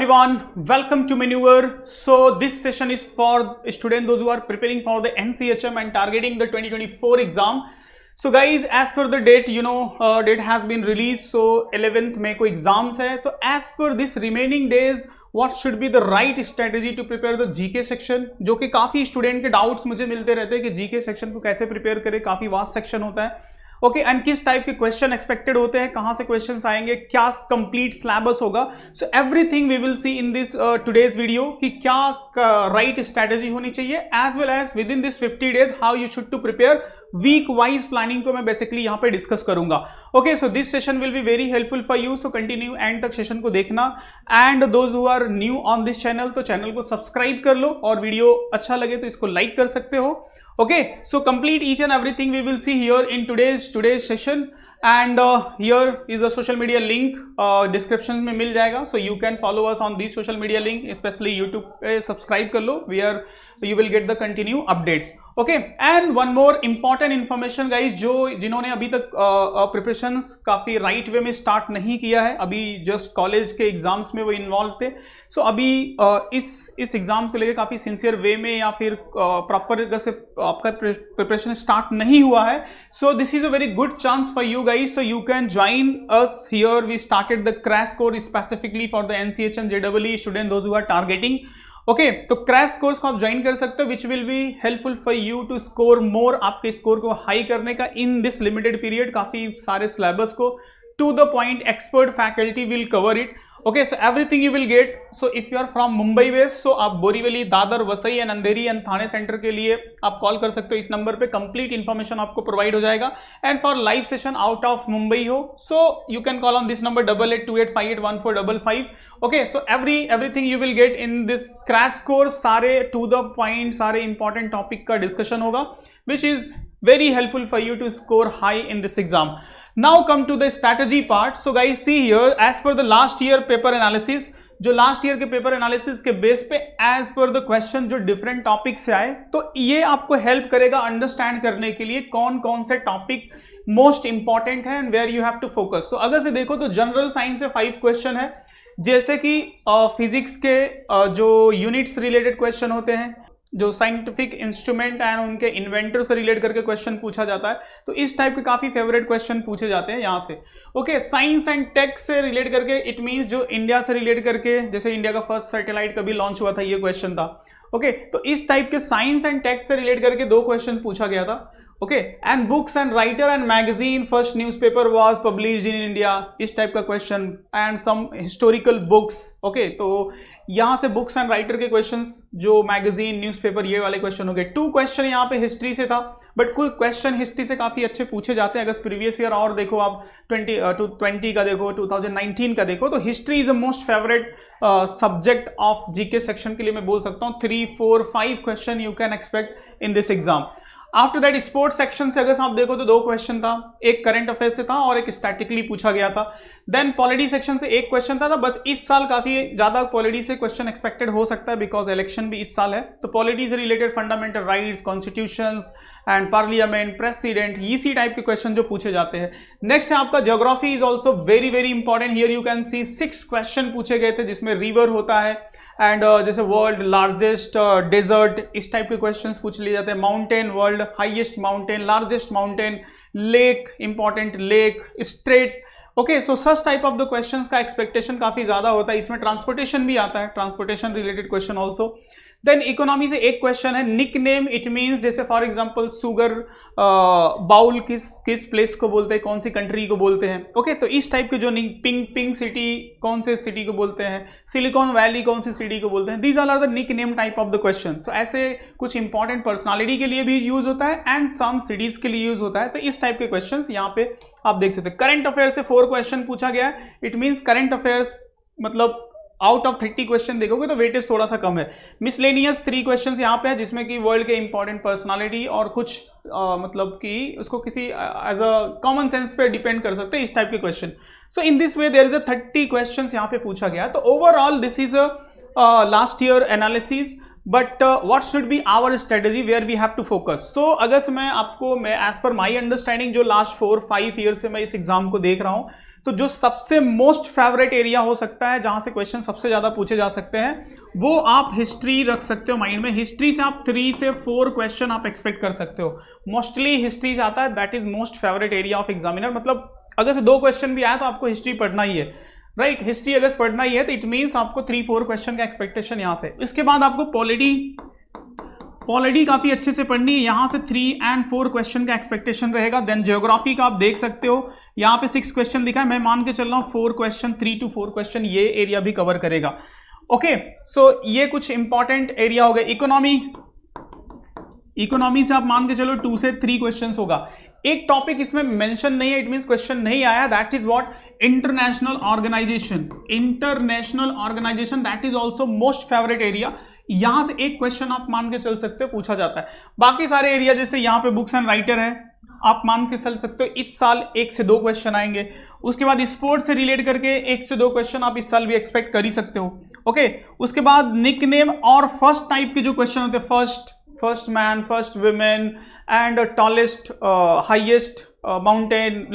everyone, welcome to Maneuver. So this session is for students those who are preparing for the NCHM and targeting the 2024 exam. So guys, as per the date, date has been released. So 11th May को exams है. So as per this remaining days, what should be the right strategy to prepare the GK section? जो कि काफी student के doubts मुझे मिलते रहते हैं कि GK सेक्शन को कैसे प्रिपेयर करें, काफी वास्ट सेक्शन होता है. ओके एंड किस टाइप के क्वेश्चन एक्सपेक्टेड होते हैं, कहां से क्वेश्चंस आएंगे, क्या कंप्लीट सिलेबस होगा. So everything we will see in this today's video कि क्या राइट स्ट्रेटजी होनी चाहिए as well as within this 50 days how you should to prepare. Week wise planning को मैं बेसिकली यहां पे डिस्कस करूंगा. Okay so this session will be very helpful for you. So continue and तक session को देखना. And those who are new on this channel, तो channel को सब्सक्राइब कर लो और वीडियो अच्छा लगे तो इसको लाइक कर सकते हो. Okay, so complete each and everything we will see here in today's session, and here is a social media link description में मिल जाएगा. So you can follow us on these social media link, especially YouTube पे subscribe कर लो, where you will get the continue updates. Okay, and one more important information guys, जिन्होंने अभी तक preparations काफी right way में start नहीं किया है, अभी just college के exams में वो involved थे. So अभी इस exams को लेके काफी sincere way में या फिर proper जगह से आपका preparation start नहीं हुआ है. So this is a very good chance for you guys. So you can join us here. We started the crash course specifically for the NCHM JEE student those who are targeting. Okay तो crash course को आप join कर सकते हो which will be helpful for you to score more, आपके score को high करने का इन दिस लिमिटेड पीरियड. काफी सारे सिलेबस को to the point expert faculty will cover it. Okay so everything you will get. So if you are from Mumbai based, so आप Borivali, Dadar, Vasai and Andheri and Thane centre के लिए आप कॉल कर सकते हो इस नंबर पे. कंप्लीट इन्फॉर्मेशन आपको प्रोवाइड हो जाएगा. And for live session out of Mumbai हो, so you can call on this number 8828581455. Okay so everything you will get in this crash course. सारे टू द पॉइंट, सारे इंपॉर्टेंट टॉपिक का discussion होगा which is very helpful for you to score high in this exam. Now come to the strategy part. So guys see here, as per the last year paper analysis, जो last year के paper analysis के base पे as per the question जो different topic से आए, तो ये आपको हेल्प करेगा अंडरस्टैंड करने के लिए कौन कौन से टॉपिक मोस्ट इंपॉर्टेंट है and where you have to focus. So अगर से देखो तो जनरल साइंस से 5 क्वेश्चन है, जैसे कि फिजिक्स के जो यूनिट्स रिलेटेड क्वेश्चन होते हैं, जो साइंटिफिक इंस्ट्रूमेंट एंड उनके इन्वेंटर से रिलेट करके क्वेश्चन पूछा जाता है, तो इस टाइप के काफी फेवरेट क्वेश्चन पूछे जाते हैं यहाँ से. ओके साइंस एंड टेक से रिलेट करके, इट मींस जो इंडिया से रिलेट करके, जैसे इंडिया का फर्स्ट सैटेलाइट कभी लॉन्च हुआ था, ये क्वेश्चन था. ओके तो इस टाइप के साइंस एंड टेक से रिलेट करके 2 क्वेश्चन पूछा गया था. Okay and books and writer and magazine, first newspaper was published in India, इस टाइप का question. And some historical books. Okay तो यहां से बुक्स एंड राइटर के क्वेश्चंस, जो मैगजीन, न्यूज़पेपर, ये वाले क्वेश्चन हो गए. 2 क्वेश्चन यहाँ पे हिस्ट्री से था, बट कुछ क्वेश्चन हिस्ट्री से काफी अच्छे पूछे जाते हैं. अगर प्रीवियस ईयर और देखो आप 2020 का देखो, 2019 का देखो, तो history is the most favourite subject of GK section के लिए मैं बोल सकता हूँ. 3, 4, 5 question you can expect in this exam. After that sports section से अगर आप देखो तो 2 क्वेश्चन था, एक करंट अफेयर से था और एक स्टैटिकली पूछा गया था. देन पॉलिटी सेक्शन से 1 क्वेश्चन था, बट इस साल काफी ज्यादा पॉलिटी से क्वेश्चन एक्सपेक्टेड हो सकता है बिकॉज इलेक्शन भी इस साल है. तो पॉलिटी से related fundamental rights, constitutions and parliament, president, इसी टाइप के क्वेश्चन जो पूछे जाते हैं. नेक्स्ट है आपका geography, is also very very important. Here you can see 6 question पूछे गए थे, जिसमें रिवर होता है एंड जैसे वर्ल्ड लार्जेस्ट डेजर्ट, इस टाइप के क्वेश्चंस पूछ लिए जाते हैं. Mountain, world highest mountain, largest mountain, lake, important lake, straight. Okay so such type of the questions का एक्सपेक्टेशन काफी ज्यादा होता है. इसमें ट्रांसपोर्टेशन भी आता है, transportation related question also. Then economy से 1 क्वेश्चन है, निक नेम, इट मीन्स जैसे फॉर एग्जांपल शुगर बाउल किस प्लेस को बोलते हैं, कौन सी कंट्री को बोलते हैं. ओके तो इस टाइप के जो पिंक सिटी कौन से सिटी को बोलते हैं, सिलिकॉन वैली कौन सी सिटी को बोलते हैं, these are the nickname type of the question. So ऐसे कुछ इंपॉर्टेंट पर्सनालिटी के लिए भी यूज होता है एंड सम सिटीज के लिए यूज होता है. तो इस टाइप के क्वेश्चन यहाँ पे आप देख सकते हैं. करंट अफेयर से 4 क्वेश्चन पूछा गया है. इट मीन्स करंट अफेयर्स मतलब आउट ऑफ 30 क्वेश्चन देखोगे तो वेटेज थोड़ा सा कम है. मिसलेनियस 3 क्वेश्चंस यहाँ पे है, जिसमें कि वर्ल्ड के इंपॉर्टेंट पर्सनालिटी और कुछ मतलब कि उसको किसी एज अ कॉमन सेंस पे डिपेंड कर सकते हैं, इस टाइप के question. So in this way there is a 30 questions यहाँ पे पूछा गया. तो overall this is a last year analysis, but what should be our strategy where we have to focus. So अगर मैं एज पर माई अंडरस्टैंडिंग जो last 4-5 year से मैं इस एग्जाम को देख रहा हूँ, तो जो सबसे मोस्ट फेवरेट एरिया हो सकता है जहां से क्वेश्चन सबसे ज्यादा पूछे जा सकते हैं वो आप हिस्ट्री रख सकते हो माइंड में। हिस्ट्री से आप 3 से 4 क्वेश्चन आप एक्सपेक्ट कर सकते हो। मोस्टली हिस्ट्री से आता है, that is most favourite area of examiner. मतलब अगर से 2 क्वेश्चन भी आया तो आपको हिस्ट्री पढ़ना ही है, राइट। हिस्ट्री अगर पढ़ना ही है तो इट मीन्स आपको 3-4 क्वेश्चन का एक्सपेक्टेशन यहां से। इसके बाद आपको पॉलिटी काफी अच्छे से पढ़नी है, यहां से 3 और 4 क्वेश्चन का एक्सपेक्टेशन रहेगा। देन ज्योग्राफी का आप देख सकते हो, यहां पे 6 क्वेश्चन दिखा है, मैं मान के चल रहा हूं 4 क्वेश्चन, 3 to 4 क्वेश्चन ये एरिया भी कवर करेगा। ओके, सो ये कुछ इंपॉर्टेंट एरिया हो गए। इकोनॉमी से आप मान के चलो 2 से 3 क्वेश्चन होगा। एक टॉपिक इसमें मेंशन नहीं है, इट मींस क्वेश्चन नहीं आया, that is what, international organization. International organization that is also most favourite area. यहां से एक क्वेश्चन आप मान के चल सकते हो पूछा जाता है। बाकी सारे एरिया जैसे यहां पे बुक्स एंड राइटर है, आप मान के चल सकते हो इस साल 1 से 2 क्वेश्चन आएंगे। उसके बाद स्पोर्ट्स से रिलेट करके 1 से 2 क्वेश्चन आप इस साल भी एक्सपेक्ट कर ही सकते हो। ओके, उसके बाद निकनेम और फर्स्ट टाइप के जो क्वेश्चन होते हैं, first man, first women and tallest, highest mountain,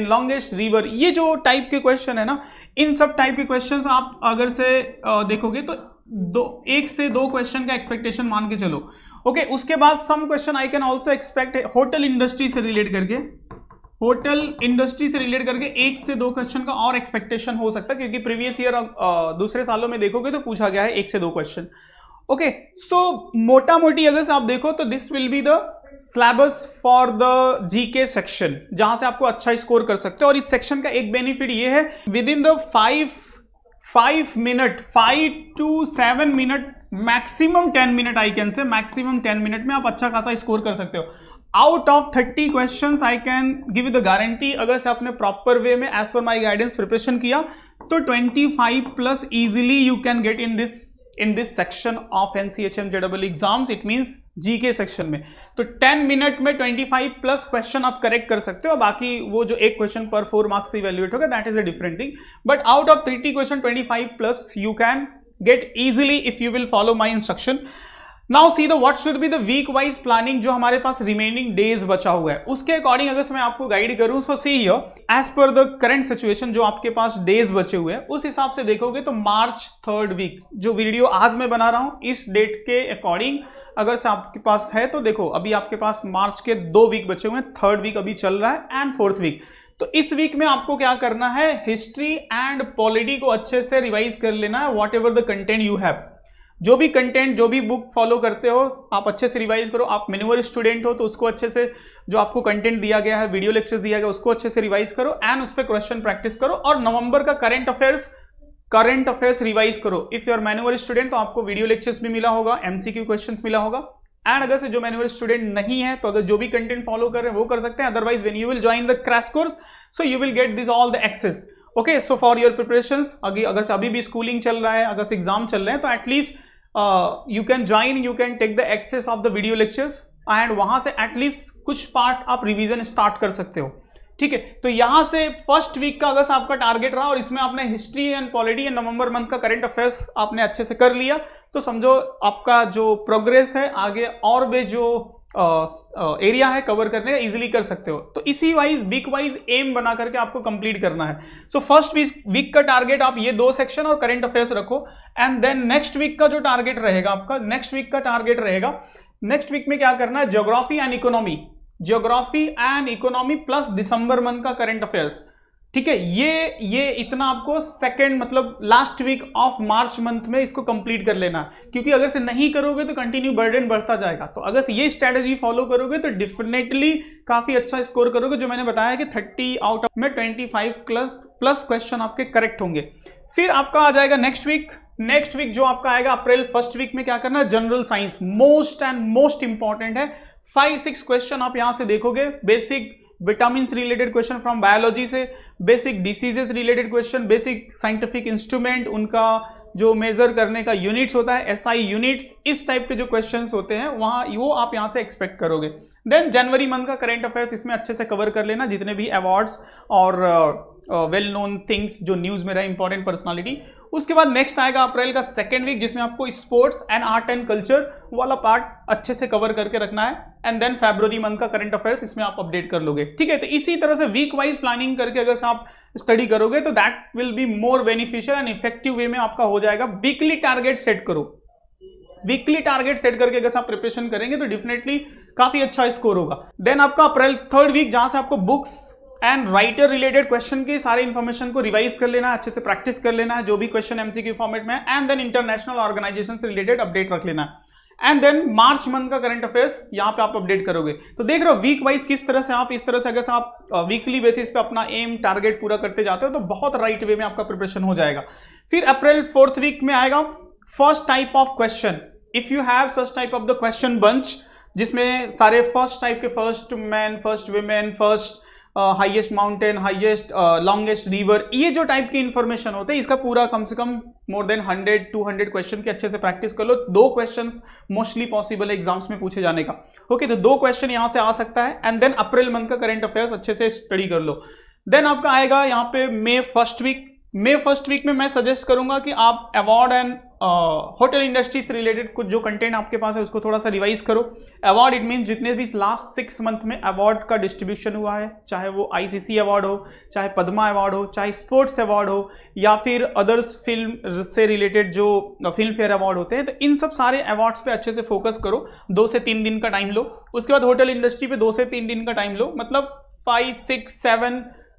longest river, ये जो टाइप के क्वेश्चन है ना, इन सब टाइप के क्वेश्चन आप अगर से देखोगे तो 1 से 2 क्वेश्चन का एक्सपेक्टेशन मान के चलो। ओके, उसके बाद some question I can also expect hotel industry से रिलेट करके 1 से 2 क्वेश्चन का और एक्सपेक्टेशन हो सकता है, क्योंकि प्रीवियस ईयर दूसरे सालों में देखोगे तो पूछा गया है 1 से 2 क्वेश्चन। ओके, सो मोटा मोटी अगर आप देखो तो this will be the syllabus for the GK section, जहां से आपको अच्छा स्कोर कर सकते हो। और इस सेक्शन का एक बेनिफिट ये है, with in the 5 to 7 minute, maximum 10 minute, I can say maximum 10 minute में आप अच्छा खासा स्कोर कर सकते हो। Out of 30 questions I can give you the guarantee, अगर से आपने प्रॉपर वे में as per my guidance preparation किया तो 25+ easily you can gate in this section of NCHM JEE exams, it means GK section में। तो 10 minute में 25+ question आप करेक्ट कर सकते हो। बाकी वो जो एक क्वेश्चन पर 4 मार्क्स से इवेल्युएट होगा, that is a different thing. But out of 30 question 25+ you can get easily if you will follow my instruction. Now see the what should be the week wise planning, जो हमारे पास remaining days बचा हुआ है उसके according अगर मैं आपको guide करूं, so see here as per the current situation जो आपके पास डेज बचे हुए हैं उस हिसाब से देखोगे तो मार्च 3rd वीक, जो वीडियो आज मैं बना रहा हूं इस डेट के अकॉर्डिंग अगर से आपके पास है तो देखो अभी आपके पास मार्च के 2 वीक बचे हुए हैं, 3rd वीक अभी चल रहा है एंड 4th वीक। तो इस वीक में आपको क्या करना है, हिस्ट्री एंड पॉलिटी को अच्छे से रिवाइज कर लेना है। What ever the content you have, जो भी कंटेंट, जो भी बुक फॉलो करते हो आप अच्छे से रिवाइज करो। आप मैन्युअल स्टूडेंट हो तो उसको अच्छे से, जो आपको कंटेंट दिया गया है, वीडियो लेक्चर्स दिया गया उसको अच्छे से रिवाइज करो एंड उस पर क्वेश्चन प्रैक्टिस करो। और नवंबर का करंट अफेयर्स रिवाइज करो। If you are manual student तो आपको वीडियो लेक्चर्स भी मिला होगा, MCQ क्वेश्चंस मिला होगा। एंड अगर से जो मैन्युअल स्टूडेंट नहीं है तो अगर जो भी कंटेंट फॉलो कर रहे हैं वो कर सकते हैं। Otherwise when you will join the crash course so you will get this all the access. Okay, so for your preparations, अगर से अभी भी स्कूलिंग चल रहा है, अगर से एग्जाम चल रहे हैं तो at least you can join, you can take the access of the video lectures and वहां से एटलीस्ट कुछ पार्ट आप रिवीजन स्टार्ट कर सकते हो। ठीक है, तो यहां से फर्स्ट वीक का अगर आपका टारगेट रहा और इसमें आपने history and polity and November month का करंट अफेयर्स आपने अच्छे से कर लिया तो समझो आपका जो प्रोग्रेस है आगे और भी जो एरिया है कवर करने का इजीली कर सकते हो। तो इसी वीक वाइज एम बना करके आपको कंप्लीट करना है। सो फर्स्ट वीक का टारगेट आप ये 2 सेक्शन और करंट अफेयर्स रखो एंड देन नेक्स्ट वीक का जो टारगेट रहेगा आपका, नेक्स्ट वीक में क्या करना है, ज्योग्राफी एंड इकोनॉमी प्लस दिसंबर मंथ का करंट अफेयर्स। ठीक है, ये इतना आपको सेकंड मतलब last week of March month में इसको कंप्लीट कर लेना, क्योंकि अगर से नहीं करोगे तो कंटिन्यू बर्डन बढ़ता जाएगा। तो अगर से ये स्ट्रेटेजी फॉलो करोगे तो डेफिनेटली काफी अच्छा स्कोर करोगे। जो मैंने बताया कि 30 आउट ऑफ में 25+ क्वेश्चन आपके करेक्ट होंगे। फिर आपका आ जाएगा नेक्स्ट वीक जो आपका आएगा अप्रैल फर्स्ट वीक में क्या करना है, जनरल साइंस मोस्ट इंपॉर्टेंट है। 5-6 क्वेश्चन आप यहां से देखोगे, basic vitamin related question from biology से, basic diseases related question, basic scientific instrument उनका जो मेजर करने का यूनिट्स होता है, SI यूनिट्स, इस टाइप के जो क्वेश्चंस होते हैं वहां वो आप यहां से एक्सपेक्ट करोगे। देन जनवरी मंथ का करंट अफेयर्स इसमें अच्छे से कवर कर लेना, जितने भी अवार्ड्स और वेल नोन थिंग्स जो न्यूज में रहे, इंपॉर्टेंट पर्सनालिटी, उसके बाद नेक्स्ट आएगा अप्रैल का सेकेंड वीक, जिसमें आपको sports and art and culture वाला पार्ट अच्छे से कवर करके रखना है। एंड देन फरवरी मंथ का करंट अफेयर्स इसमें आप अपडेट कर लोगे, ठीक है। तो इसी तरह से वीक वाइज प्लानिंग करके अगर आप स्टडी करोगे तो that will be more beneficial and effective way में आपका हो जाएगा। वीकली टारगेट सेट करो, वीकली टारगेट सेट करके अगर आप प्रिपरेशन करेंगे तो डेफिनेटली काफी अच्छा स्कोर होगा। देन आपका अप्रैल थर्ड वीक, जहां से आपको books and writer related question के सारे इंफॉर्मेशन को रिवाइज कर लेना है, अच्छे से प्रैक्टिस कर लेना है जो भी क्वेश्चन एमसीक्यू फॉर्मेट में है। एंड देन इंटरनेशनल ऑर्गेनाइजेशन से रिलेटेड अपडेट रख लेना है। एंड देन मार्च मंथ का करंट अफेयर्स यहाँ पे आप अपडेट करोगे। तो देख रहे हो वीक वाइज किस तरह से आप इस तरह से अगर आप वीकली बेसिस पे अपना एम टारगेट पूरा करते जाते हो तो बहुत राइट वे में आपका प्रिपरेशन हो जाएगा। फिर अप्रैल फोर्थ वीक में आएगा first type of question. If you have such type of the question bunch, जिसमें सारे फर्स्ट टाइप के first man, first women, first highest mountain, highest longest river, ये जो टाइप की इंफॉर्मेशन होते हैं, इसका पूरा कम से कम मोर देन 100-200 क्वेश्चन के अच्छे से प्रैक्टिस कर लो। 2 क्वेश्चन मोस्टली पॉसिबल है एग्जाम्स में पूछे जाने का। ओके, तो 2 क्वेश्चन यहां से आ सकता है। एंड देन अप्रैल मंथ का करंट अफेयर्स अच्छे से स्टडी कर लो। देन आपका आएगा यहाँ पे मे फर्स्ट वीक। मे फर्स्ट वीक में मैं सजेस्ट करूंगा कि आप अवार्ड एंड होटल इंडस्ट्री से रिलेटेड कुछ जो कंटेंट आपके पास है उसको थोड़ा सा रिवाइज करो। अवार्ड इट मीन जितने भी लास्ट 6 मंथ में अवार्ड का डिस्ट्रीब्यूशन हुआ है, चाहे वो आईसीसी अवार्ड हो, चाहे पद्मा अवार्ड हो, चाहे स्पोर्ट्स अवार्ड हो, या फिर अदर्स फिल्म से रिलेटेड जो फिल्म फेयर अवार्ड होते हैं, तो इन सब सारे अवार्ड्स पे अच्छे से फोकस करो। 2 से 3 दिन का टाइम लो। उसके बाद होटल इंडस्ट्री पे 2 से 3 दिन का टाइम लो, मतलब 5, 6,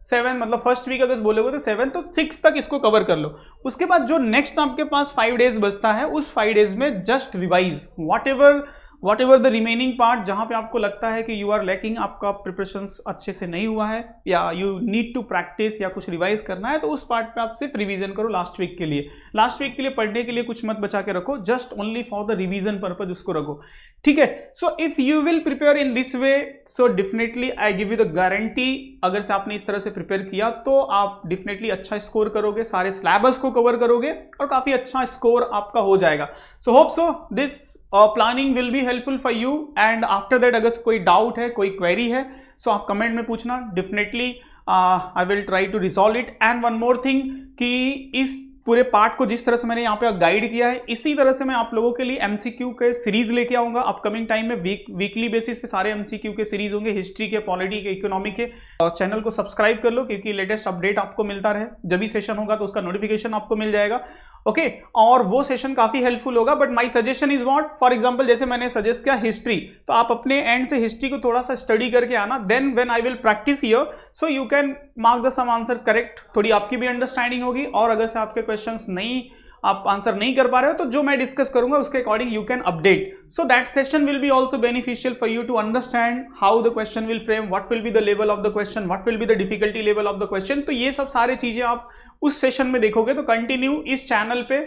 7 मतलब फर्स्ट वीक अगर बोलोगे तो 7, तो 6 तक इसको कवर कर लो। उसके बाद जो नेक्स्ट आपके पास 5 डेज बचता है, उस 5 डेज में just revise what ever the remaining part, जहां पे आपको लगता है कि यू आर लैकिंग, आपका प्रिपरेशन अच्छे से नहीं हुआ है या यू नीड टू प्रैक्टिस या कुछ रिवाइज करना है, तो उस पार्ट पे आप सिर्फ रिवीजन करो लास्ट वीक के लिए। लास्ट वीक के लिए पढ़ने के लिए कुछ मत बचा के रखो, just only for the revision purpose उसको रखो, ठीक है। सो if you will prepare in this way, so definitely I give you the guarantee, अगर से आपने इस तरह से प्रिपेयर किया तो आप डेफिनेटली अच्छा स्कोर करोगे, सारे सिलेबस को कवर करोगे और काफी अच्छा स्कोर आपका हो जाएगा। So hope so this planning will be helpful for you. And after that अगर कोई डाउट है, कोई क्वेरी है, सो आप कमेंट में पूछना, definitely I will try to resolve it. And one more thing कि इस पूरे पार्ट को जिस तरह से मैंने यहाँ पे गाइड किया है, इसी तरह से मैं आप लोगों के लिए एमसीक्यू के सीरीज लेके आऊंगा अपकमिंग टाइम में। वीकली बेसिस पे सारे एमसीक्यू के सीरीज होंगे, हिस्ट्री के, पॉलिटी के, इकोनॉमी के। चैनल को सब्सक्राइब कर लो क्योंकि लेटेस्ट अपडेट आपको मिलता रहे। जब भी सेशन होगा तो उसका नोटिफिकेशन आपको मिल जाएगा, ओके। और वो सेशन काफी हेल्पफुल होगा। But my suggestion is what, for example जैसे मैंने सजेस्ट किया हिस्ट्री, तो आप अपने एंड से हिस्ट्री को थोड़ा सा स्टडी करके आना। Then when I will practice here, so you can mark the some answer correct, थोड़ी आपकी भी अंडरस्टैंडिंग होगी। और अगर से आपके क्वेश्चंस नहीं, आप आंसर नहीं कर पा रहे हो, तो जो मैं डिस्कस करूंगा उसके according you can update. So that session will be also beneficial for you to understand how the question will frame, what will be the level of the question, what will be the difficulty level of the question. तो ये सब सारी चीजें आप उस session में देखोगे। तो कंटिन्यू इस चैनल पे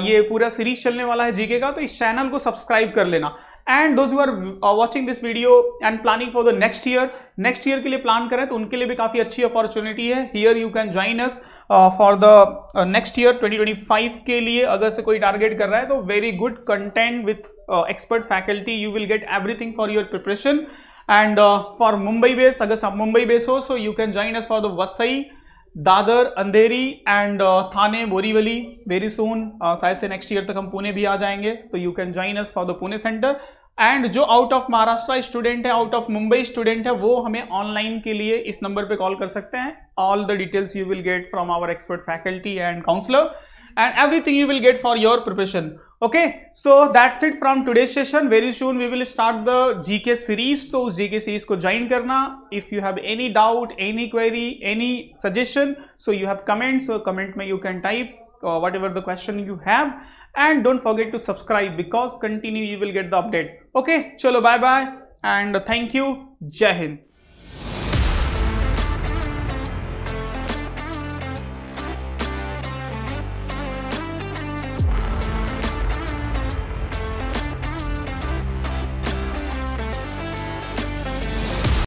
ये पूरा सीरीज चलने वाला है जीके का, तो इस चैनल को सब्सक्राइब कर लेना। And those who are watching this video and planning for the next year के लिए प्लान करें तो उनके लिए भी काफी अच्छी अपॉर्चुनिटी है। Here you can join us for the next year 2025 के लिए। अगर से कोई टारगेट कर रहा है तो very good content with expert faculty, you will get everything for your preparation. And for Mumbai base, अगर आप मुंबई बेस हो, so you can join us for the Vasai, Dadar, Andheri and Thane, Borivali very soon. शायद से नेक्स्ट ईयर तक हम पुणे भी आ जाएंगे, तो you can join us for the Pune centre. And जो आउट ऑफ महाराष्ट्र स्टूडेंट है, आउट ऑफ मुंबई स्टूडेंट है, वो हमें ऑनलाइन के लिए इस नंबर पे कॉल कर सकते हैं। All the details you will get from our expert faculty and counsellor and everything you will get for your preparation. Okay, so that's it from today's session. Very soon we will start the GK series. So उस GK series को join करना. If you have any doubt, any query, any suggestion, so you have comments. So comment में you can type whatever the question you have, and don't forget to subscribe because continue you will get the update. Okay, चलो bye bye and thank you. Jai Hind.